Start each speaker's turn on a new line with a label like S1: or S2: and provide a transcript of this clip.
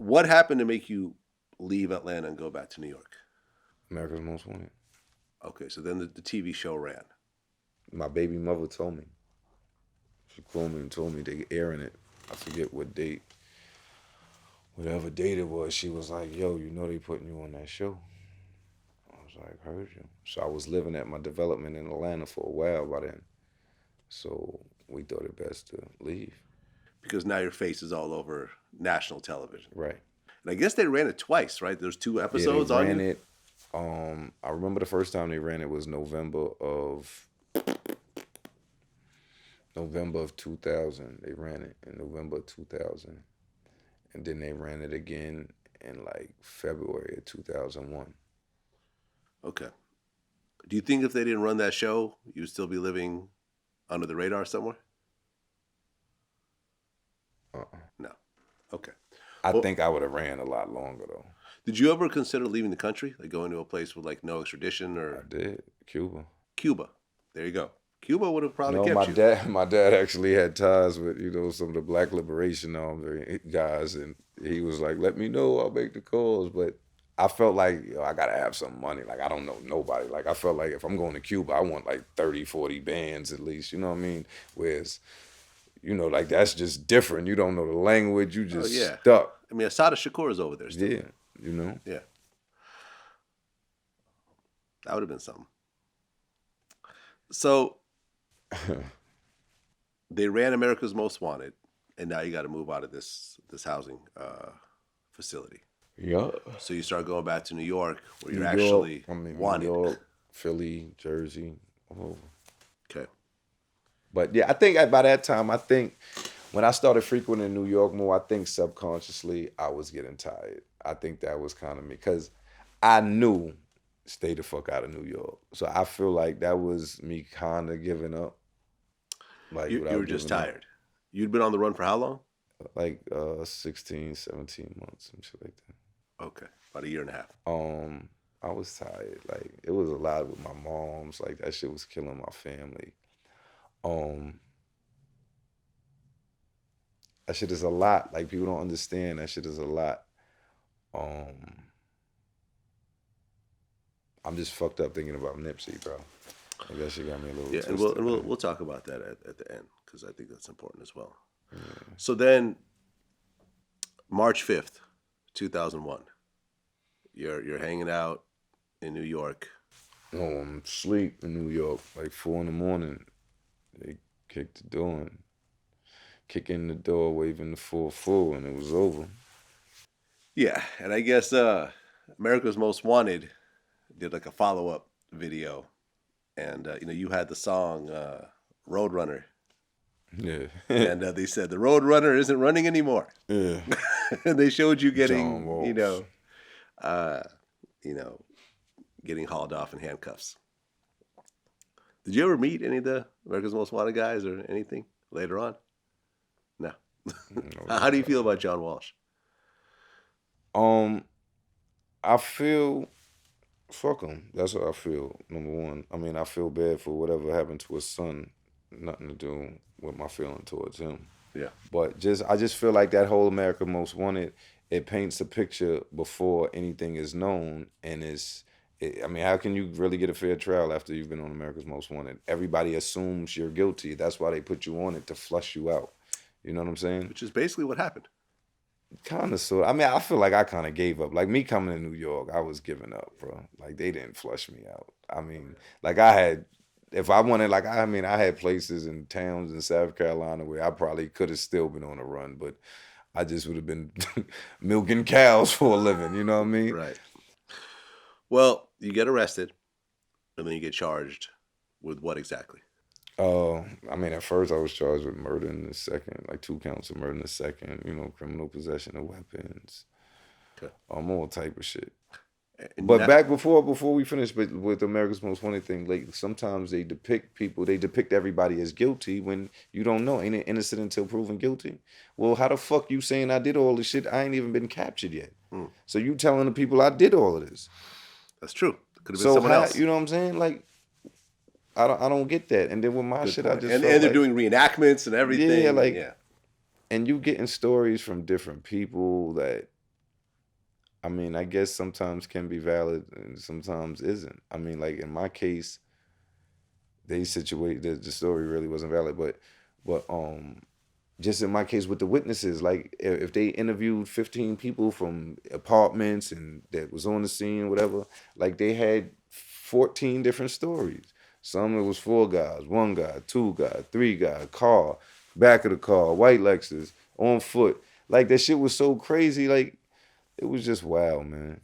S1: What happened to make you leave Atlanta and go back to New York?
S2: America's Most Wanted.
S1: Okay, so then the TV show ran.
S2: My baby mother told me. She called me and told me they airing it. I forget what date. Whatever date it was, she was like, yo, you know they putting you on that show. I was like, heard you. So I was living at my development in Atlanta for a while by then. So we thought it best to leave.
S1: Because now your face is all over national television.
S2: Right.
S1: And I guess they ran it twice, right? There's 2 episodes
S2: they
S1: on
S2: ran
S1: you?
S2: it. I remember the first time they ran it was November of 2000. They ran it in November of 2000. And then they ran it again in like February of 2001.
S1: Okay. Do you think if they didn't run that show, you'd still be living under the radar somewhere? No. Okay.
S2: I think I would have ran a lot longer though.
S1: Did you ever consider leaving the country, like going to a place with like no extradition or?
S2: I did. Cuba.
S1: Cuba. There you go. Cuba would have probably kept you.
S2: My dad actually had ties with some of the Black Liberation Army guys, and he was like, "Let me know, I'll make the calls." But I felt like I gotta have some money. Like I don't know nobody. Like I felt like if I'm going to Cuba, I want like 30, 40 bands at least. You know what I mean? Whereas, like that's just different. You don't know the language. You just stuck.
S1: I mean, Asada Shakur is over there still.
S2: Yeah.
S1: Yeah. That would have been something. So they ran America's Most Wanted, and now you got to move out of this housing facility.
S2: Yeah.
S1: So you start going back to New York, where you're actually wanted.
S2: New York, Philly, Jersey. Oh.
S1: Okay.
S2: But yeah, I think by that time, when I started frequenting New York more, I think subconsciously I was getting tired. I think that was kind of me because I knew stay the fuck out of New York. So I feel like that was me kind of giving up. Like
S1: you were just tired. You'd been on the run for how long?
S2: Like 16, 17 months, some shit like that.
S1: Okay, about a year and a half.
S2: I was tired. Like it was a lot with my moms. Like that shit was killing my family. That shit is a lot. Like people don't understand. That shit is a lot. I'm just fucked up thinking about Nipsey, bro. Like that shit got me a little.
S1: Yeah,
S2: twisted,
S1: and we'll talk about that at the end because I think that's important as well. Yeah. So then, March 5th, 2001. You're hanging out in New York.
S2: I'm asleep in New York, like 4 a.m. They kicked the door in. Kick in the door, waving the 4-4, and it was over.
S1: Yeah, and I guess America's Most Wanted did like a follow-up video, and you had the song Roadrunner.
S2: Yeah.
S1: And they said the Roadrunner isn't running anymore.
S2: Yeah.
S1: And they showed you getting,
S2: Walsh.
S1: Getting hauled off in handcuffs. Did you ever meet any of the America's Most Wanted guys or anything later on? No. How do you feel about John Walsh?
S2: I feel, fuck him. That's what I feel, number one. I mean, I feel bad for whatever happened to his son. Nothing to do with my feeling towards him.
S1: Yeah.
S2: But I just feel like that whole America Most Wanted, it paints a picture before anything is known. And how can you really get a fair trial after you've been on America's Most Wanted? Everybody assumes you're guilty. That's why they put you on it, to flush you out. You know what I'm saying?
S1: Which is basically what happened.
S2: Kind of, sort of. I mean, I feel like I kind of gave up. Like me coming to New York, I was giving up, bro. Like they didn't flush me out. I mean, like I had, if I wanted, like, I had places and towns in South Carolina where I probably could have still been on a run, but I just would have been milking cows for a living. You know what I mean?
S1: Right. Well, you get arrested, and then you get charged with what exactly?
S2: At first I was charged with murder in the second, like 2 counts of murder in the second, criminal possession of weapons,
S1: okay.
S2: All type of shit.
S1: And
S2: but back before we finished with America's Most Wanted thing, like sometimes they depict everybody as guilty when you don't know, ain't innocent until proven guilty. Well, how the fuck you saying I did all this shit? I ain't even been captured yet. So you telling the people I did all of this?
S1: That's true. Could have been someone else.
S2: You know what I'm saying? Like, I don't get that. And then with my shit, I just
S1: and they're doing reenactments and everything.
S2: Yeah, and you getting stories from different people that I mean, I guess sometimes can be valid and sometimes isn't. I mean, like in my case, the story really wasn't valid, but just in my case with the witnesses, like if they interviewed 15 people from apartments and that was on the scene, whatever, like they had 14 different stories. Some it was four guys, one guy, two guy, three guy, car, back of the car, white Lexus, on foot. Like that shit was so crazy. Like it was just wild, man.